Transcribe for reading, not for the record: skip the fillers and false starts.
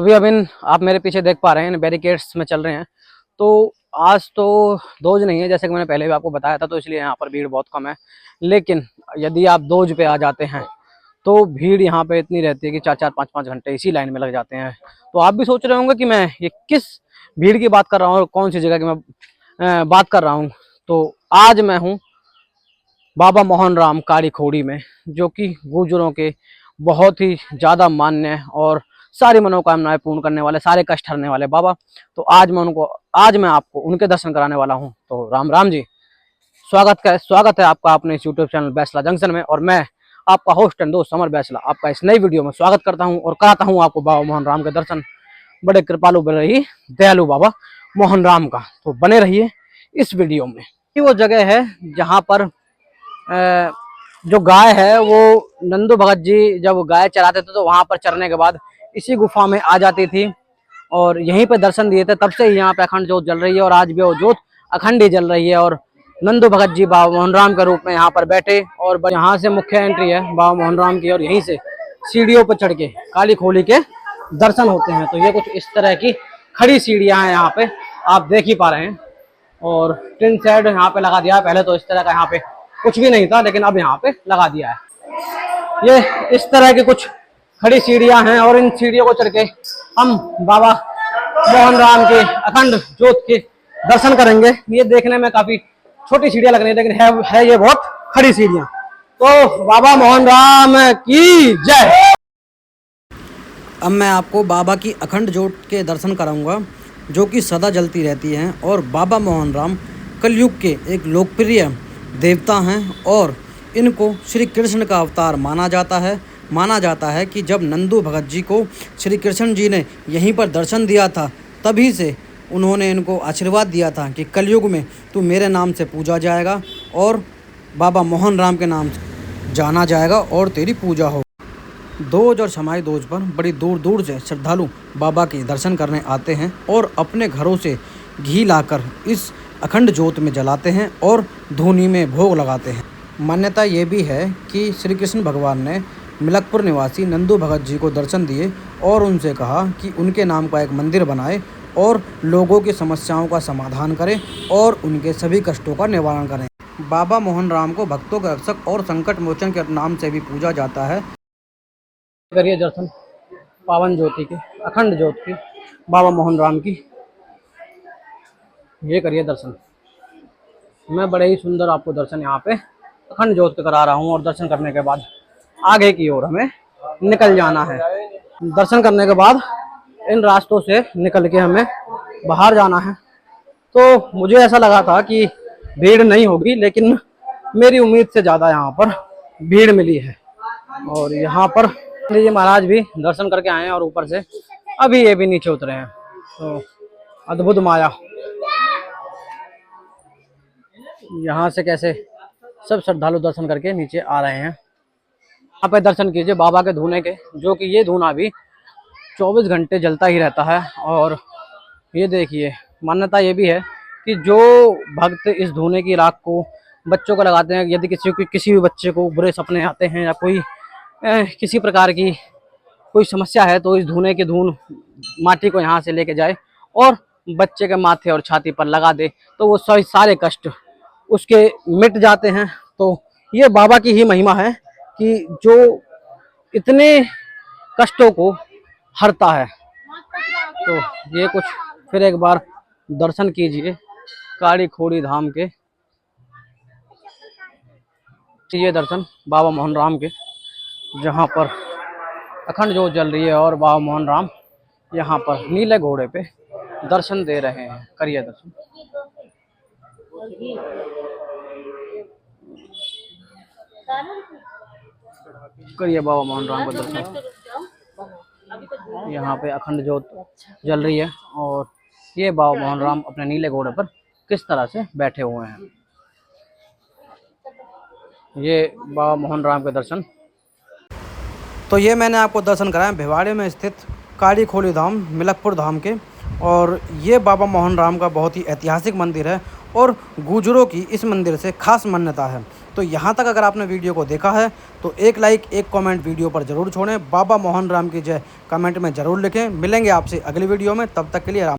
अभी आप मेरे पीछे देख पा रहे हैं, बैरिकेड्स में चल रहे हैं। तो आज तो दोज नहीं है, जैसे कि मैंने पहले भी आपको बताया था, तो इसलिए यहाँ पर भीड़ बहुत कम है। लेकिन यदि आप दोज पे आ जाते हैं तो भीड़ यहाँ पे इतनी रहती है कि 4-4, 5-5 घंटे इसी लाइन में लग जाते हैं। तो आप भी सोच रहे होंगे कि मैं ये किस भीड़ की बात कर रहा हूँ और कौन सी जगह की मैं बात कर रहा हूँ। तो आज मैं हूँ बाबा मोहन राम काली खोड़ी में, जो कि गुर्जरों के बहुत ही ज़्यादा मान्य और सारी मनोकामनाएं पूर्ण करने वाले, सारे कष्ट हरने वाले बाबा। तो आज मैं आपको उनके दर्शन कराने वाला हूं। तो राम राम जी, स्वागत है आपका अपने इस यूट्यूब चैनल बैसला जंक्शन में। और मैं आपका होस्ट एंड दोस्त समर बैसला आपका इस नई वीडियो में स्वागत करता हूं और कराता हूं आपको बाबा मोहन राम के दर्शन। बड़े कृपालु बने रही दयालु बाबा मोहन राम का। तो बने रहिए इस वीडियो में। ये वो जगह है जहाँ पर जो गाय है वो नंदू भगत जी जब गाय चराते थे तो वहां पर चरने के बाद इसी गुफा में आ जाती थी और यहीं पे दर्शन दिए थे। तब से ही यहाँ पे अखंड ज्योत जल रही है और आज भी वो ज्योत अखंड ही जल रही है। और नंदू भगत जी बाबा मोहन राम के रूप में यहाँ पर बैठे और यहाँ से मुख्य एंट्री है बाबा मोहन राम की और यहीं से सीढ़ियों पर चढ़ के काली खोली के दर्शन होते हैं। तो ये कुछ इस तरह की खड़ी सीढ़ियां हैं यहाँ पे, आप देख ही पा रहे हैं। और टिन शेड यहाँ पे लगा दिया है। पहले तो इस तरह का यहाँ पे कुछ भी नहीं था, लेकिन अब यहाँ पे लगा दिया है। ये इस तरह की कुछ खड़ी सीढ़ियां हैं और इन सीढ़ियों को चढ़ के हम बाबा मोहन राम के अखंड ज्योत के दर्शन करेंगे। ये देखने में काफी छोटी सीढ़ियां लग रही है, लेकिन है ये बहुत खड़ी सीढ़ियां। तो बाबा मोहन राम की जय। अब मैं आपको बाबा की अखंड ज्योत के दर्शन कराऊंगा, जो कि सदा जलती रहती हैं। और बाबा मोहन राम कलयुग के एक लोकप्रिय देवता हैं और इनको श्री कृष्ण का अवतार माना जाता है कि जब नंदू भगत जी को श्री कृष्ण जी ने यहीं पर दर्शन दिया था, तभी से उन्होंने इनको आशीर्वाद दिया था कि कलयुग में तू मेरे नाम से पूजा जाएगा और बाबा मोहन राम के नाम से जाना जाएगा और तेरी पूजा हो। दोज और समाई दोज पर बड़ी दूर दूर से श्रद्धालु बाबा के दर्शन करने आते हैं और अपने घरों से घी लाकर इस अखंड ज्योत में जलाते हैं और धूनी में भोग लगाते हैं। मान्यता ये भी है कि श्री कृष्ण भगवान ने मिलकपुर निवासी नंदू भगत जी को दर्शन दिए और उनसे कहा कि उनके नाम का एक मंदिर बनाए और लोगों की समस्याओं का समाधान करें और उनके सभी कष्टों का निवारण करें। बाबा मोहन राम को भक्तों के रक्षक और संकट मोचन के नाम से भी पूजा जाता है। करिए दर्शन पावन ज्योति के, अखंड ज्योत की, बाबा मोहन राम की। ये करिए दर्शन। मैं बड़े ही सुंदर आपको दर्शन यहाँ पे अखंड ज्योत के करा रहा हूँ और दर्शन करने के बाद आगे की ओर हमें निकल जाना है। दर्शन करने के बाद इन रास्तों से निकल के हमें बाहर जाना है। तो मुझे ऐसा लगा था कि भीड़ नहीं होगी, लेकिन मेरी उम्मीद से ज़्यादा यहाँ पर भीड़ मिली है। और यहाँ पर जी महाराज भी दर्शन करके आए हैं और ऊपर से अभी ये भी नीचे उतरे हैं। तो अद्भुत माया, यहाँ से कैसे सब श्रद्धालु दर्शन करके नीचे आ रहे हैं। यहाँ पे दर्शन कीजिए बाबा के धूने के, जो कि ये धूना भी 24 घंटे जलता ही रहता है। और ये देखिए, मान्यता ये भी है कि जो भक्त इस धूने की राख को बच्चों को लगाते हैं, यदि किसी भी बच्चे को बुरे सपने आते हैं या कोई किसी प्रकार की कोई समस्या है, तो इस धूने की धून माटी को यहाँ से लेके जाए और बच्चे के माथे और छाती पर लगा दे, तो वो सारे कष्ट उसके मिट जाते हैं। तो ये बाबा की ही महिमा है कि जो इतने कष्टों को हरता है। तो ये कुछ फिर एक बार दर्शन कीजिए काली खोड़ी धाम के। ये दर्शन बाबा मोहन राम के, जहाँ पर अखंड ज्योत जल रही है और बाबा मोहन राम यहाँ पर नीले घोड़े पे दर्शन दे रहे हैं। करिए दर्शन। करिए बाबा मोहन राम का दर्शन। यहाँ पे अखंड ज्योत जल रही है और ये बाबा मोहन राम अपने नीले घोड़े पर किस तरह से बैठे हुए हैं। ये बाबा मोहन राम के दर्शन। तो ये मैंने आपको दर्शन कराया भिवाड़ी में स्थित काली खोली धाम मिलकपुर धाम के। और ये बाबा मोहन राम का बहुत ही ऐतिहासिक मंदिर है और गुर्जरों की इस मंदिर से खास मान्यता है तो यहाँ तक अगर आपने वीडियो को देखा है तो एक लाइक एक कमेंट वीडियो पर ज़रूर छोड़ें। बाबा मोहन राम की जय कमेंट में ज़रूर लिखें। मिलेंगे आपसे अगली वीडियो में, तब तक के लिए राम।